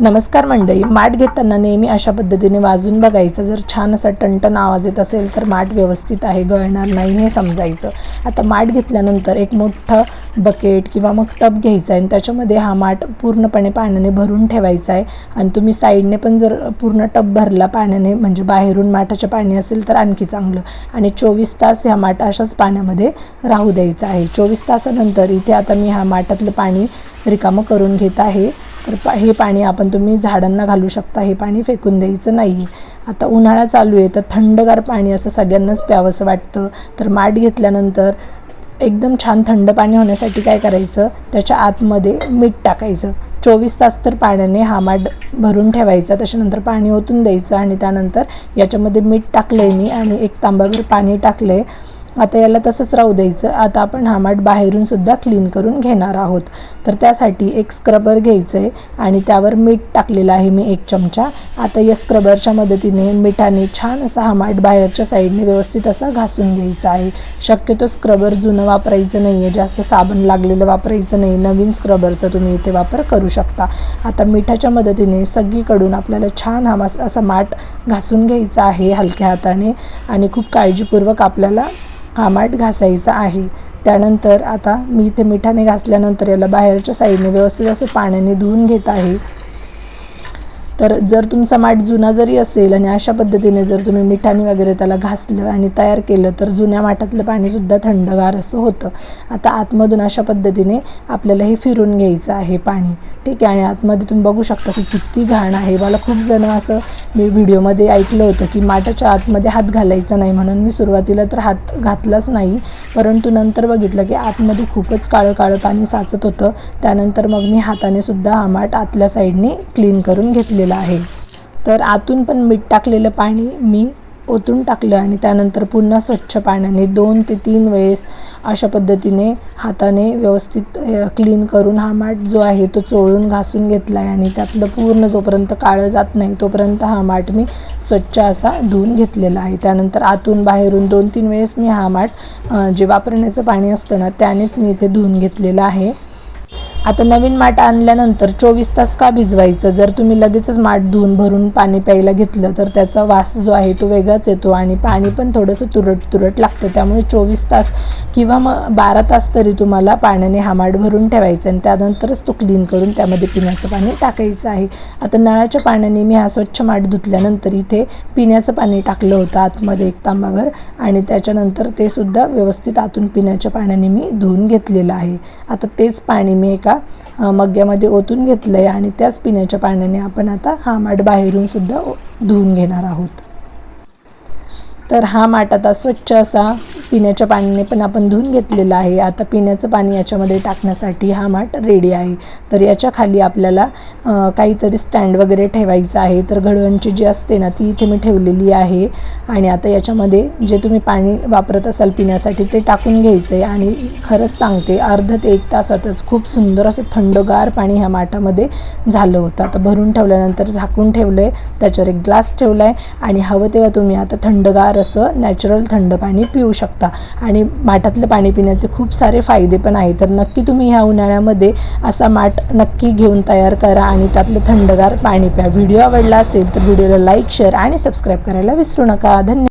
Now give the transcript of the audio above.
नमस्कार मंडळी, माठ घेताना नेहमी अशा पद्धतीने वाजून बघायचं. जर छान असा टणटण आवाज येत असेल तर माठ व्यवस्थित आहे, गळणार नाही हे समजायचं. आता माठ घेतल्यानंतर एक मोठं बकेट किंवा मग टब घ्यायचा आहे आणि त्याच्यामध्ये हा माठ पूर्णपणे पाण्याने भरून ठेवायचा आहे. आणि तुम्ही साईडने पण जर पूर्ण टब भरला पाण्याने, म्हणजे बाहेरून माठाचे पाणी असेल तर आणखी चांगलं. आणि 24 तास ह्या माठ अशाच पाण्यामध्ये राहू द्यायचा आहे. 24 तासानंतर इथे आता मी ह्या माठातलं पाणी रिकामं करून घेत आहे. तर हे पाणी आपण तुम्ही झाडांना घालू शकता, हे पाणी फेकून द्यायचं नाही. आता उन्हाळा चालू आहे तर थंडगार पाणी असं सगळ्यांनाच प्यावंसं वाटतं. तर माठ घेतल्यानंतर एकदम छान थंड पाणी होण्यासाठी काय करायचं, त्याच्या आतमध्ये मीठ टाकायचं. 24 तास तर पाण्याने हा माठ भरून ठेवायचा. त्याच्यानंतर पाणी ओतून द्यायचं आणि त्यानंतर याच्यामध्ये मीठ टाकलं आहे मी आणि 1 तांब्याभर पाणी टाकलं आहे. आता याला तसंच राहू द्यायचं. आता आपण हा माठ बाहेरून सुद्धा क्लीन करून घेणार आहोत. तर त्यासाठी एक स्क्रबर घ्यायचं आहे आणि त्यावर मीठ टाकलेलं आहे मी 1 चमचा. आता या स्क्रबरच्या मदतीने मिठाने छान असा हा माठ बाहेरच्या साईडने व्यवस्थित असा घासून घ्यायचा आहे. शक्यतो स्क्रबर जुनं वापरायचं नाही आहे, जास्त साबण लागलेलं वापरायचं नाही. नवीन स्क्रबरचा तुम्ही इथे वापर करू शकता. आता मिठाच्या मदतीने सगळीकडून आपल्याला छान हा असा माठ घासून घ्यायचा आहे हलक्या हाताने आणि खूप काळजीपूर्वक आपल्याला हा माठ घासायचा आहे. त्यानंतर आता मी इथे मिठाने घासल्यानंतर याला बाहेरच्या साईडने व्यवस्थित असं पाण्याने धुवून घेत आहे. तर जर तुमचा माठ जुना जरी असेल आणि अशा पद्धतीने जर तुम्ही मिठाने वगैरे त्याला घासलं आणि तयार केलं तर जुन्या माठातलं पाणीसुद्धा थंडगार असं होतं. आता आतमधून अशा पद्धतीने आपल्याला हे फिरून घ्यायचं आहे पाणी, ठीक आहे. आणि आतमध्ये तुम्ही बघू शकता की किती घाण आहे. मला खूप जण असं मी व्हिडिओमध्ये ऐकलं होतं की माठाच्या आतमध्ये हात घालायचा नाही, म्हणून मी सुरुवातीला तर हात घातलाच नाही. परंतु नंतर बघितलं की आतमध्ये खूपच काळं काळं पाणी साचत होतं. त्यानंतर मग मी हाताने सुद्धा हा माठ आतल्या साईडने क्लीन करून घेतलेला आहे. तर आतून पण मीठ टाकलेलं पाणी मी ओतून टाकलं आणि त्यानंतर पुन्हा स्वच्छ पाण्याने 2 ते 3 वेळेस अशा पद्धतीने हाताने व्यवस्थित क्लीन करून हा माठ जो आहे तो चोळून घासून घेतला आहे. आणि त्यातलं पूर्ण जोपर्यंत काळं जात नाही तोपर्यंत हा माठ मी स्वच्छ असा धुवून घेतलेला आहे. त्यानंतर आतून बाहेरून 2-3 वेळेस मी हा माठ जे वापरण्याचं पाणी असतं ना त्यानेच मी इथे धुवून घेतलेलं आहे. आता नवीन माठ आणल्यानंतर 24 तास का भिजवायचं? जर तुम्ही लगेचच माठ धुवून भरून पाणी प्यायला घेतलं तर त्याचा वास जो आहे तो वेगळाच येतो आणि पाणी पण थोडंसं तुरट लागतं. त्यामुळे 24 तास किंवा मग 12 तास तरी तुम्हाला पाण्याने हा माठ भरून ठेवायचा आणि त्यानंतरच तो क्लीन करून त्यामध्ये पिण्याचं पाणी टाकायचं आहे. आता नळाच्या पाण्याने मी हा स्वच्छ माठ धुतल्यानंतर इथे पिण्याचं पाणी टाकलं होतं आतमध्ये 1 तांब्याभर आणि त्याच्यानंतर ते सुद्धा व्यवस्थित आतून पिण्याच्या पाण्याने मी धुवून घेतलेलं आहे. आता तेच पाणी मी एका मग्ग्यामध्ये ओतून घेतलं आहे आणि त्याच पिण्याच्या पाण्याने आपण आता हा माठ बाहेरून सुद्धा धुवून घेणार आहोत. तर हा माठ आता स्वच्छ असा पिण्याच्या पाण्याने पण आपण धुवून घेतलेला आहे. आता पिण्याचं पाणी याच्यामध्ये टाकण्यासाठी हा माठ रेडी आहे. तर याच्या खाली आपल्याला काहीतरी स्टँड वगैरे ठेवायचं आहे. तर घडवणची जी असते ना ती इथे मी ठेवलेली आहे. आणि आता याच्यामध्ये जे तुम्ही पाणी वापरत असाल पिण्यासाठी ते टाकून घ्यायचं आहे. आणि खरंच सांगते अर्धा ते 1 तासातच खूप सुंदर असं थंडगार पाणी ह्या माठामध्ये झालं होतं. आता भरून ठेवल्यानंतर झाकून ठेवलं आहे, त्याच्यावर एक ग्लास ठेवला आहे आणि हवं तेव्हा तुम्ही आता थंडगार असं नॅचरल थंड पाणी पिऊ शकता. आणि माठातलं पाणी पिण्याचे खूप सारे फायदे पण आहेत. तर नक्की तुम्ही ह्या उन्हाळ्यामध्ये असा माठ नक्की घेऊन तयार करा आणि त्यातलं थंडगार पाणी प्या. व्हिडिओ आवडला असेल तर व्हिडिओला लाईक, शेअर आणि सबस्क्राईब करायला विसरू नका. धन्यवाद.